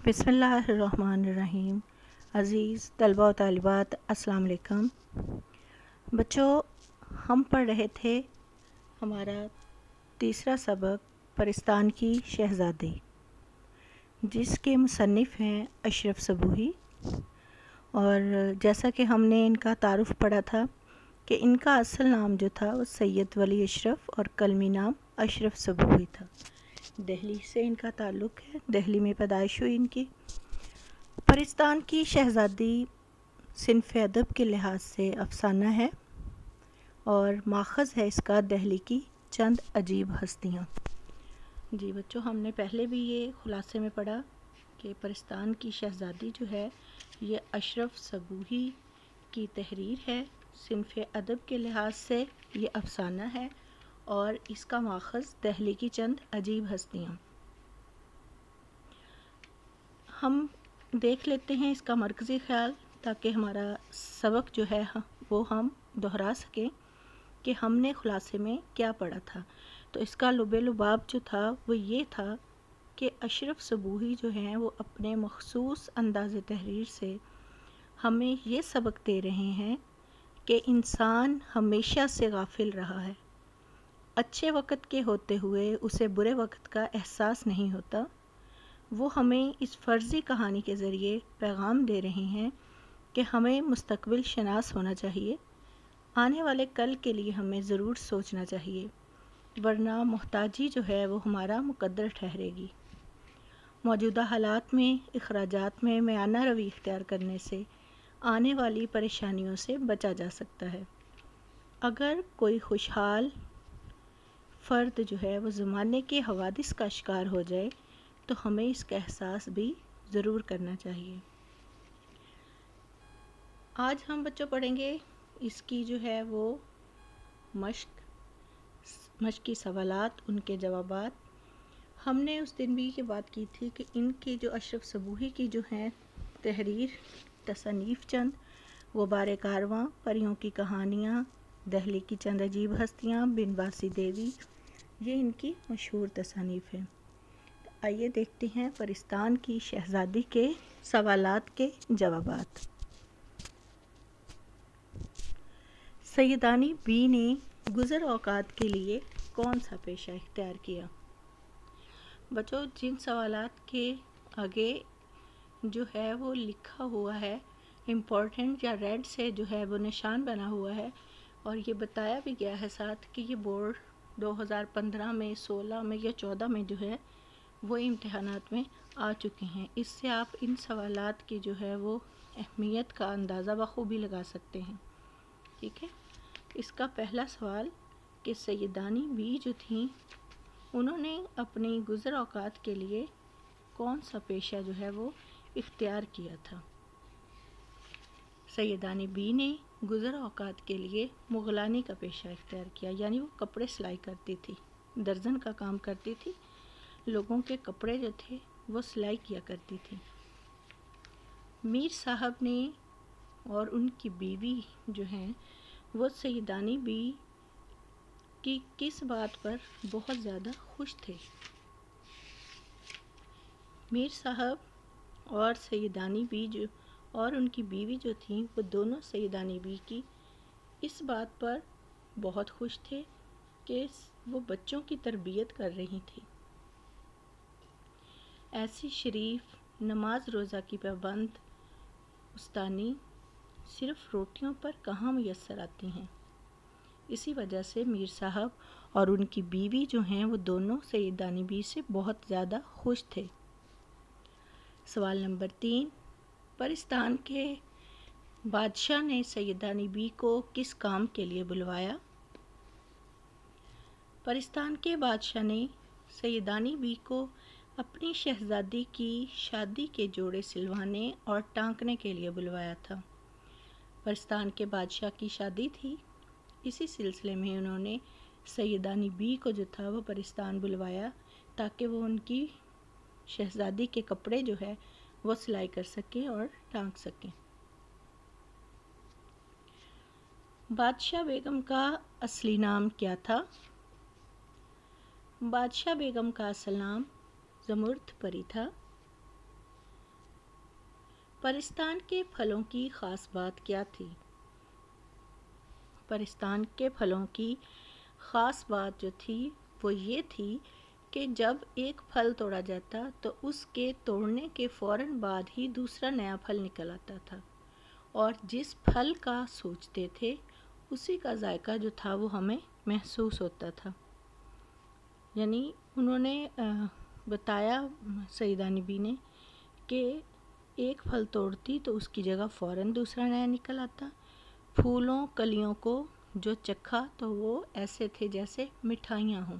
बिस्मिल्लाहिर्रहमानिर्रहीम। अज़ीज़ तलबा व तालिबात, अस्सलाम वालेकुम। बच्चों, हम पढ़ रहे थे हमारा तीसरा सबक परिस्तान की शहज़ादी, जिसके मुसन्निफ़ हैं अशरफ सबूही। और जैसा कि हमने इनका तारुफ़ पढ़ा था कि इनका असल नाम जो था वो सैयद वली अशरफ और कलमी नाम अशरफ सबूही था। दिल्ली से इनका ताल्लुक़ है, दिल्ली में पैदाइश हुई इनकी। परिस्तान की शहज़ादी सिनफ़ अदब के लिहाज से अफ़साना है और माख़ज़ है इसका दिल्ली की चंद अजीब हस्तियाँ। जी बच्चों, हमने पहले भी ये ख़ुलासे में पढ़ा कि परिस्तान की शहज़ादी जो है ये अशरफ सबूही की तहरीर है। सिनफ़ अदब के लिहाज से ये अफ़साना है और इसका माख़ज़ दिल्ली की चंद अजीब हस्तियाँ। हम देख लेते हैं इसका मरकज़ी ख़्याल, ताकि हमारा सबक जो है वो हम दोहरा सकें कि हमने ख़ुलासे में क्या पढ़ा था। तो इसका लुबाब जो था वो ये था कि अशरफ सबूही जो हैं वो अपने मख़सूस अंदाज़ तहरीर से हमें ये सबक दे रहे हैं कि इंसान हमेशा से गाफिल रहा है। अच्छे वक़्त के होते हुए उसे बुरे वक़्त का एहसास नहीं होता। वो हमें इस फ़र्ज़ी कहानी के ज़रिए पैगाम दे रहे हैं कि हमें मुस्तक़बिल शनास होना चाहिए। आने वाले कल के लिए हमें ज़रूर सोचना चाहिए, वरना मुहताजी जो है वो हमारा मुक़द्दर ठहरेगी। मौजूदा हालात में इख़राजात में मियाना रवि इख्तियार करने से आने वाली परेशानियों से बचा जा सकता है। अगर कोई खुशहाल फ़र्द जो है वो ज़माने के हवादिस का शिकार हो जाए तो हमें इसका एहसास भी ज़रूर करना चाहिए। आज हम बच्चों पढ़ेंगे इसकी जो है वो मश्की सवालात, उनके जवाबात। हमने उस दिन भी ये बात की थी कि इनकी जो अशरफ सबूही की जो है तहरीर तसनीफ़ चंद, वो बारे कारवां, परियों की कहानियाँ, दिल्ली की चंद अजीब हस्तियाँ, बिन बासी देवी, ये इनकी मशहूर तसनीफ़ हैं। आइए देखते हैं परिस्तान की शहज़ादी के सवालात के जवाबात। सैयदानी बी ने गुज़र औक़ात के लिए कौन सा पेशा इख्तियार किया? बच्चों, जिन सवालात के आगे जो है वो लिखा हुआ है इम्पोर्टेंट या रेड से जो है वो निशान बना हुआ है और ये बताया भी गया है साथ कि ये बोर्ड 2015 में, 16 में या 14 में जो है वो इम्तिहानात में आ चुके हैं। इससे आप इन सवालात की जो है वो अहमियत का अंदाज़ा बखूबी लगा सकते हैं। ठीक है, इसका पहला सवाल कि सैयदानी बी जो थी उन्होंने अपनी गुज़र औक़ात के लिए कौन सा पेशा जो है वो इख्तियार किया था? सैयदानी बी ने गुज़र औक़ात के लिए मुग़लानी का पेशा इख्तियार किया, यानी वो कपड़े सिलाई करती थी, दर्जन का काम करती थी, लोगों के कपड़े जो थे वो सिलाई किया करती थी। मीर साहब ने और उनकी बीवी जो हैं वो सैयदानी बी की किस बात पर बहुत ज़्यादा खुश थे? मीर साहब और सैयदानी बी जो और उनकी बीवी जो थी वो दोनों सैयदानी बी की इस बात पर बहुत खुश थे कि वो बच्चों की तरबियत कर रही थी। ऐसी शरीफ, नमाज रोज़ा की पाबंद उस्तानी सिर्फ़ रोटियों पर कहाँ मुयस्सर आती हैं। इसी वजह से मीर साहब और उनकी बीवी जो हैं वो दोनों सैयदानी बी से बहुत ज़्यादा खुश थे। सवाल नंबर 3, परिस्तान के बादशाह ने सैयदानी बी को किस काम के लिए बुलवाया? परिस्तान के बादशाह ने सैयदानी बी को अपनी शहज़ादी की शादी के जोड़े सिलवाने और टांकने के लिए बुलवाया था। परिस्तान के बादशाह की शादी थी, इसी सिलसिले में उन्होंने सैयदानी बी को जो था वो परिस्तान बुलवाया ताकि वो उनकी शहज़ादी के कपड़े जो है वो सिलाई कर सकें और टांक सकें। बादशाह बेगम का असली नाम क्या था? बादशाह बेगम का असल नाम ज़मुर्द परी था। پرستان کے پھلوں کی خاص بات کیا تھی؟ پرستان کے پھلوں کی خاص بات جو تھی وہ یہ تھی کہ جب ایک پھل توڑا جاتا تو اس کے توڑنے کے فوراً بعد ہی دوسرا نیا پھل نکل آتا تھا، اور جس پھل کا سوچتے تھے اسی کا ذائقہ جو تھا وہ ہمیں محسوس ہوتا تھا۔ یعنی انہوں نے بتایا سیدہ نبی نے کہ ایک پھل توڑتی تو اس کی جگہ فوراً دوسرا نیا نکل آتا۔ پھولوں کلیوں کو جو چکھا تو وہ ایسے تھے جیسے مٹھائیاں ہوں۔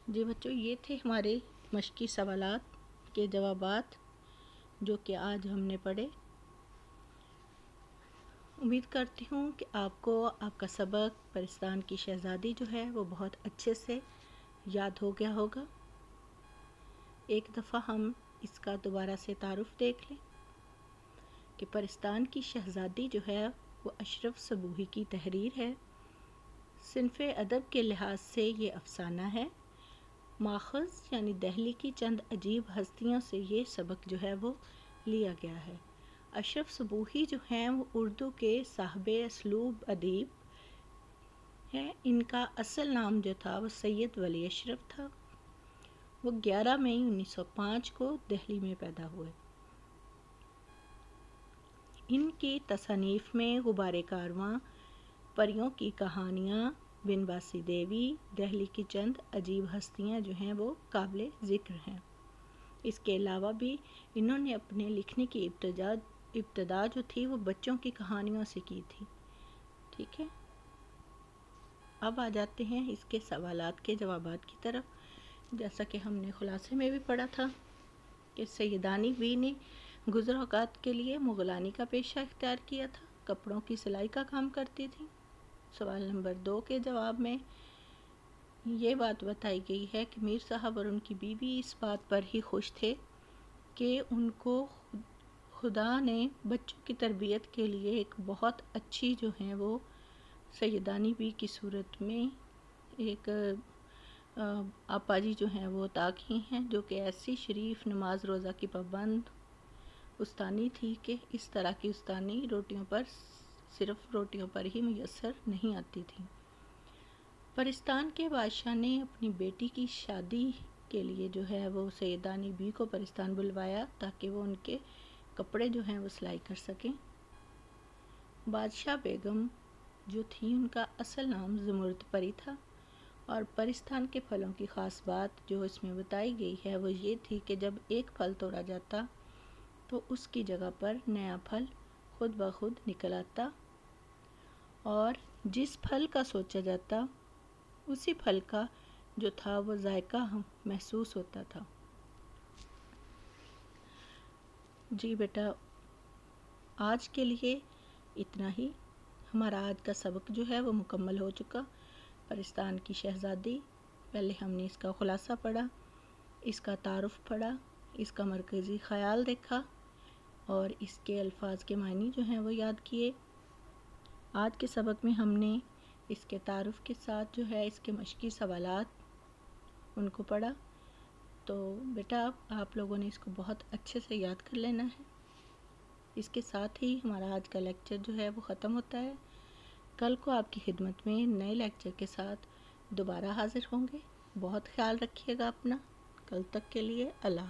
جی بچوں، یہ تھے ہمارے مشقی سوالات کے جوابات جو کہ آج ہم نے پڑھے۔ امید کرتی ہوں کہ آپ کو آپ کا سبق پرستان کی شہزادی جو ہے وہ بہت اچھے سے یاد ہو گیا ہوگا۔ ایک دفعہ ہم اس کا دوبارہ سے تعارف دیکھ لیں کہ پرستان کی شہزادی جو ہے وہ اشرف صبوحی کی تحریر ہے۔ صنف ادب کے لحاظ سے یہ افسانہ ہے۔ ماخذ یعنی دہلی کی چند عجیب ہستیوں سے یہ سبق جو ہے وہ لیا گیا ہے۔ اشرف صبوحی جو ہیں وہ اردو کے صاحب اسلوب ادیب ہیں۔ ان کا اصل نام جو تھا وہ سید ولی اشرف تھا۔ وہ 11 مئی 1905 کو دہلی میں پیدا ہوئے۔ ان کی تصانیف میں غبار کارواں، پریوں کی کہانیاں، بن باسی دیوی، دہلی کی چند عجیب ہستیاں جو ہیں وہ قابل ذکر ہیں۔ اس کے علاوہ بھی انہوں نے اپنے لکھنے کی ابتدا جو تھی وہ بچوں کی کہانیوں سے کی تھی۔ ٹھیک ہے، اب آ جاتے ہیں اس کے سوالات کے جوابات کی طرف۔ جیسا کہ ہم نے خلاصے میں بھی پڑھا تھا کہ سیدانی بی نے گزر اوقات کے لیے مغلانی کا پیشہ اختیار کیا تھا، کپڑوں کی سلائی کا کام کرتی تھی۔ سوال نمبر 2 کے جواب میں یہ بات بتائی گئی ہے کہ میر صاحب اور ان کی بیوی اس بات پر ہی خوش تھے کہ ان کو خدا نے بچوں کی تربیت کے لیے ایک بہت اچھی جو ہیں وہ سیدانی بی کی صورت میں ایک آپا جی جو ہیں وہ عطا کی ہیں، جو کہ ایسی شریف نماز روزہ کی پابند استانی تھی کہ اس طرح کی استانی صرف روٹیوں پر ہی میسر نہیں آتی تھی۔ پرستان کے بادشاہ نے اپنی بیٹی کی شادی کے لیے جو ہے وہ سیدانی بی کو پرستان بلوایا تاکہ وہ ان کے کپڑے جو ہیں وہ سلائی کر سکیں۔ بادشاہ بیگم جو تھی ان کا اصل نام زمرد پری تھا، اور پرستان کے پھلوں کی خاص بات جو اس میں بتائی گئی ہے وہ یہ تھی کہ جب ایک پھل توڑا جاتا تو اس کی جگہ پر نیا پھل خود بخود نکل آتا، اور جس پھل کا سوچا جاتا اسی پھل کا جو تھا وہ ذائقہ محسوس ہوتا تھا۔ جی بیٹا، آج کے لیے اتنا ہی۔ ہمارا آج کا سبق جو ہے وہ مکمل ہو چکا۔ پرستان کی شہزادی، پہلے ہم نے اس کا خلاصہ پڑھا، اس کا تعارف پڑھا، اس کا مرکزی خیال دیکھا اور اس کے الفاظ کے معنی جو ہیں وہ یاد کیے۔ آج کے سبق میں ہم نے اس کے تعارف کے ساتھ جو ہے اس کے مشقی سوالات ان کو پڑھا۔ تو بیٹا آپ لوگوں نے اس کو بہت اچھے سے یاد کر لینا ہے۔ اس کے ساتھ ہی ہمارا آج کا لیکچر جو ہے وہ ختم ہوتا ہے۔ کل کو آپ کی خدمت میں نئے لیکچر کے ساتھ دوبارہ حاضر ہوں گے۔ بہت خیال رکھیے گا اپنا۔ کل تک کے لیے اللہ حافظ۔